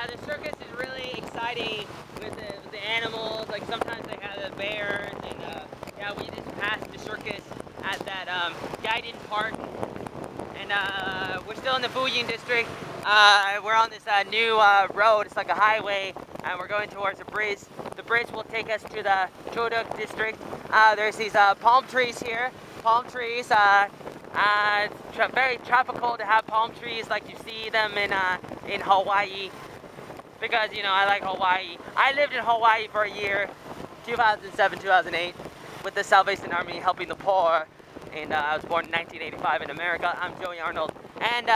Yeah, the circus is really exciting with the animals. Like sometimes they have the bears, and yeah, we just passed the circus at that guided park, and we're still in the Fuying district. We're on this new road. It's like a highway, and we're going towards a bridge. The bridge will take us to the Chodok district. There's these palm trees here. Palm trees. Very tropical to have palm trees like you see them in Hawaii, because I like Hawaii. I lived in Hawaii for a year, 2007, 2008, with the Salvation Army helping the poor, and I was born in 1985 in America. I'm Joey Arnold, and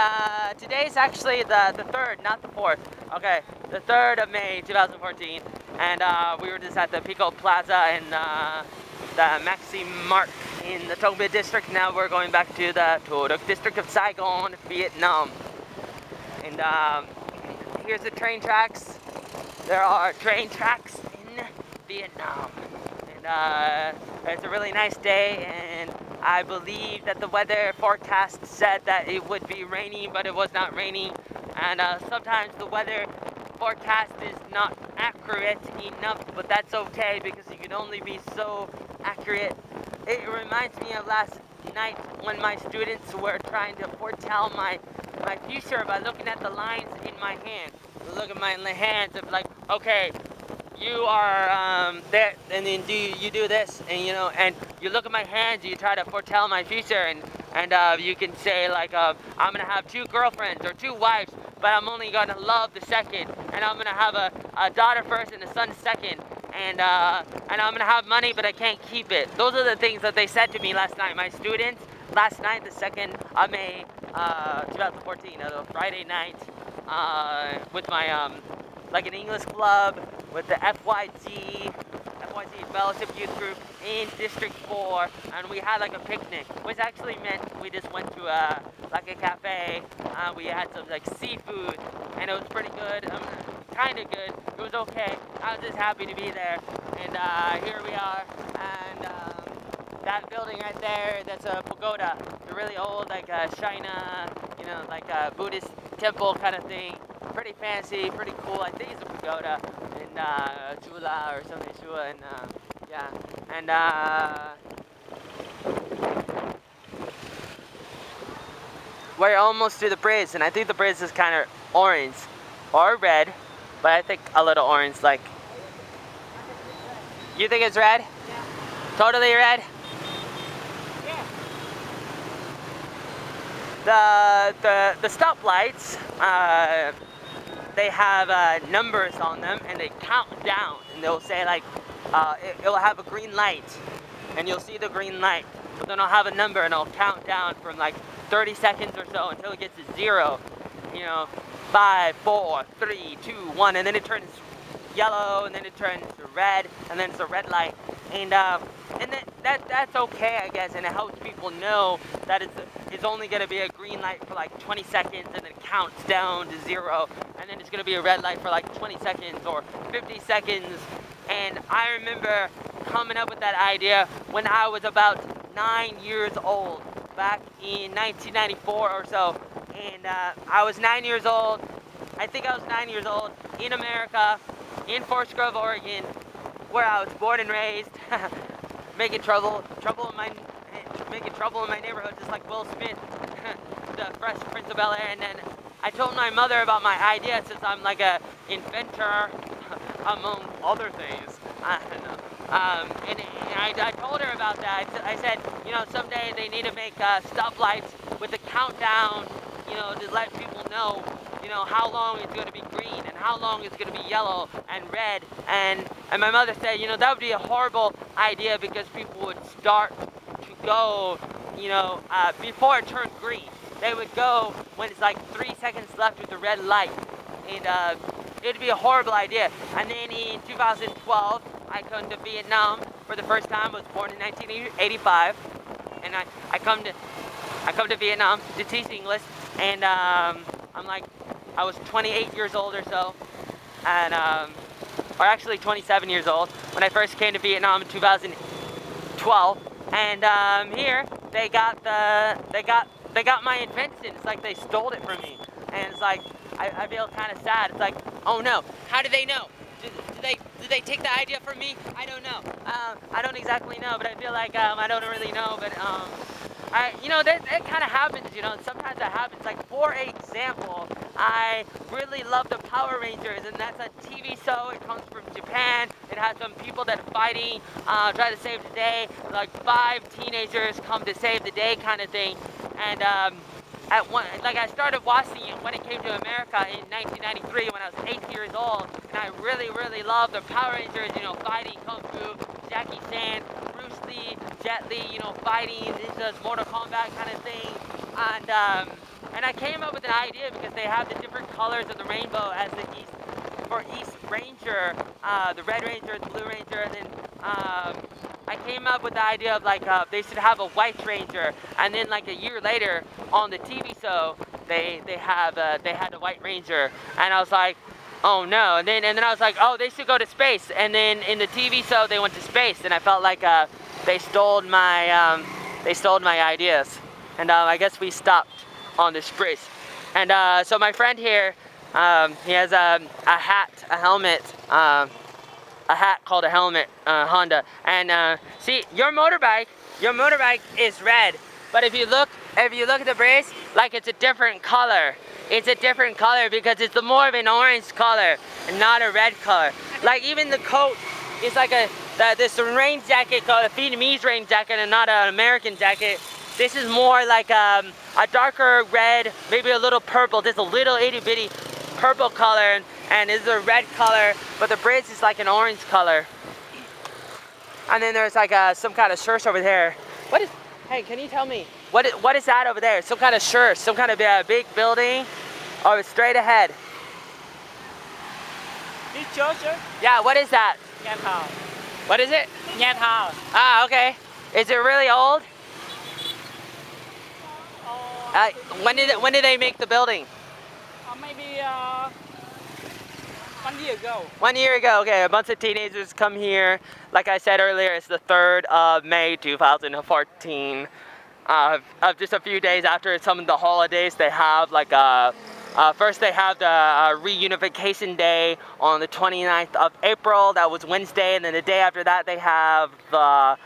today's actually the 3rd, not the 4th. Okay, the 3rd of May, 2014, and we were just at the Pico Plaza in the Maxi Mart in the Tông Bia district. Now we're going back to the Chodok district of Saigon, Vietnam. And here's the train tracks. There are train tracks in Vietnam. And it's a really nice day, and I believe that the weather forecast said that it would be raining, but it was not raining. And sometimes the weather forecast is not accurate enough, but that's okay because you can only be so accurate. It reminds me of last night when my students were trying to foretell my future by looking at the lines in my hand. Look at my hands of like, okay, you are there, and then you do this, and and you look at my hands, you try to foretell my future, and you can say like, I'm gonna have 2 girlfriends or 2 wives, but I'm only gonna love the second, and I'm gonna have a daughter first and a son second, and I'm gonna have money, but I can't keep it. Those are the things that they said to me last night. My students, last night, the 2nd of May, 2014, a Friday night, with my like an English club with the FYG Fellowship Youth Group in District 4, and we had like a picnic, which actually meant we just went to like a cafe. We had some like seafood, and it was pretty good. Kind of good. It was okay. I was just happy to be there, and here we are. And that building right there, that's a pagoda. It's a really old, like China, like a Buddhist temple kind of thing. Pretty fancy, pretty cool. I think it's a pagoda in Chula or something, Chula, and yeah. And we're almost to the bridge, and I think the bridge is kind of orange or red, but I think a little orange. Like, you think it's red? Yeah. Totally red? Yeah. The stoplights, they have numbers on them, and they count down, and they'll say like, it'll have a green light, and you'll see the green light, but then it'll have a number, and it'll count down from like 30 seconds or so until it gets to 0. 5, 4, 3, 2, 1, and then it turns yellow, and then it turns red, and then it's a red light, and that's okay, I guess, and it helps people know that it's only going to be a green light for like 20 seconds, and then it counts down to 0, and then it's going to be a red light for like 20 seconds or 50 seconds. And I remember coming up with that idea when I was about 9 years old, back in 1994 or so. And I was 9 years old. I think I was 9 years old in America, in Forest Grove, Oregon, where I was born and raised, making trouble in my neighborhood, just like Will Smith, the Fresh Prince of Bel-Air. And then I told my mother about my idea, since I'm like a inventor, among other things. I don't know. And I told her about that. I said, someday they need to make stoplights with a countdown, to let people know, how long it's going to be green and how long it's going to be yellow and red. And my mother said, that would be a horrible idea, because people would start to go, before it turned green. They would go when it's like 3 seconds left with the red light. And it'd be a horrible idea. And then in 2012, I come to Vietnam for the first time. I was born in 1985, and I come to Vietnam to teach English. And I was 28 years old or so, and or actually 27 years old when I first came to Vietnam in 2012. And here they got my invention. It's like they stole it from me. And it's like, I feel kind of sad. It's like, oh no, how do they know? Did they take the idea from me? I don't know. I don't exactly know, but I feel like I don't really know. But you know, that kind of happens. You know, sometimes that happens. Like for example, I really love the Power Rangers, and that's a TV show. It comes from Japan. It has some people that are fighting, try to save the day. Like 5 teenagers come to save the day, kind of thing. And I started watching it when it came to America in 1993 when I was 8 years old, and I really loved the Power Rangers, you know, fighting Kung Fu, Jackie Chan, Bruce Lee, Jet Li, you know, fighting, this Mortal Kombat kind of thing, and I came up with an idea because they have the different colors of the rainbow as the East Ranger, the Red Ranger, the Blue Ranger, and then I came up with the idea of like they should have a White Ranger, and then like a year later on the TV show they had the White Ranger, and I was like, oh no, and then I was like, oh, they should go to space, and then in the TV show they went to space, and I felt like they stole my ideas, and I guess we stopped on the space, and so my friend here, he has a hat called a helmet, Honda, and see, your motorbike is red, but if you look at the brace, like it's a different color. It's a different color because it's more of an orange color and not a red color. Like even the coat is like this rain jacket called a Vietnamese rain jacket and not an American jacket. This is more like a darker red, maybe a little purple, just a little itty bitty purple color, and this is a red color, but the bridge is like an orange color. And then there's like some kind of church over there. Hey, can you tell me, what is that over there? Some kind of church, some kind of big building, or straight ahead? This church? Yeah, what is that? Nhà thờ. What is it? Nhà thờ. Ah, okay. Is it really old? When did they make the building? Maybe 1 year ago. 1 year ago, okay, a bunch of teenagers come here. Like I said earlier, it's the 3rd of May 2014. Just a few days after some of the holidays, they have like first they have the reunification day on the 29th of April, that was Wednesday, and then the day after that they have the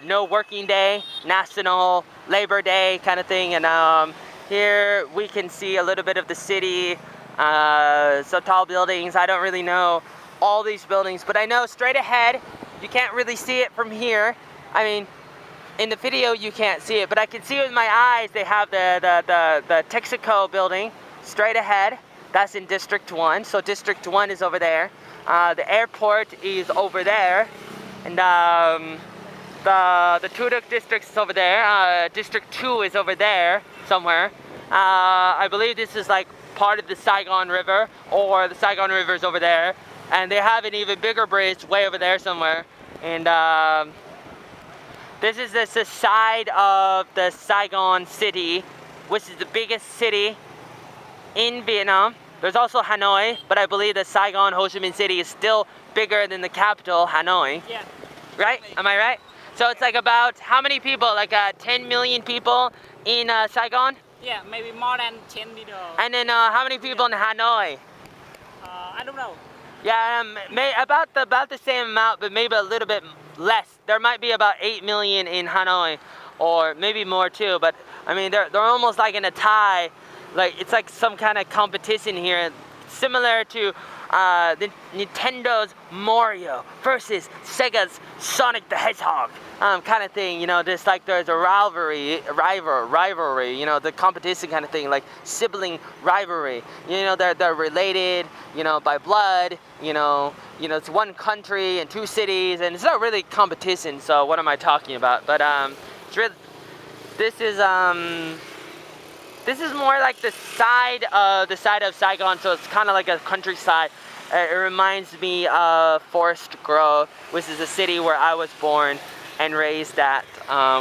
no working day, National Labor Day kind of thing, and here we can see a little bit of the city. Some tall buildings. I don't really know all these buildings, but I know straight ahead, you can't really see it from here. I mean, in the video you can't see it, but I can see with my eyes. They have the Texaco building straight ahead. That's in District 1, so District 1 is over there. The airport is over there, and the Tuduk district is over there. District 2 is over there somewhere. I believe this is like part of the Saigon River, or the Saigon River is over there, and they have an even bigger bridge way over there somewhere. And this is the side of the Saigon city, which is the biggest city in Vietnam. There's also Hanoi, but I believe the Saigon Ho Chi Minh City is still bigger than the capital, Hanoi. Yeah. Right? Am I right? So it's like about how many people? Like 10 million people in Saigon? Yeah, maybe more than 10 million. And then how many people in Hanoi? I don't know. Yeah, about the same amount, but maybe a little bit less. There might be about 8 million in Hanoi, or maybe more too. But I mean, they're almost like in a tie. Like it's like some kind of competition here, similar to the Nintendo's Mario versus Sega's Sonic the Hedgehog kind of thing, you know, just like there's a rivalry, you know, the competition kind of thing, like sibling rivalry, you know, they're related, you know, by blood, you know, it's one country and 2 cities, and it's not really competition, so what am I talking about? But it's really, this is more like the side of Saigon, so it's kind of like a countryside. It reminds me of Forest Grove, which is a city where I was born and raised at,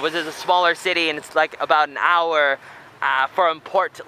which is a smaller city, and it's like about an hour from Port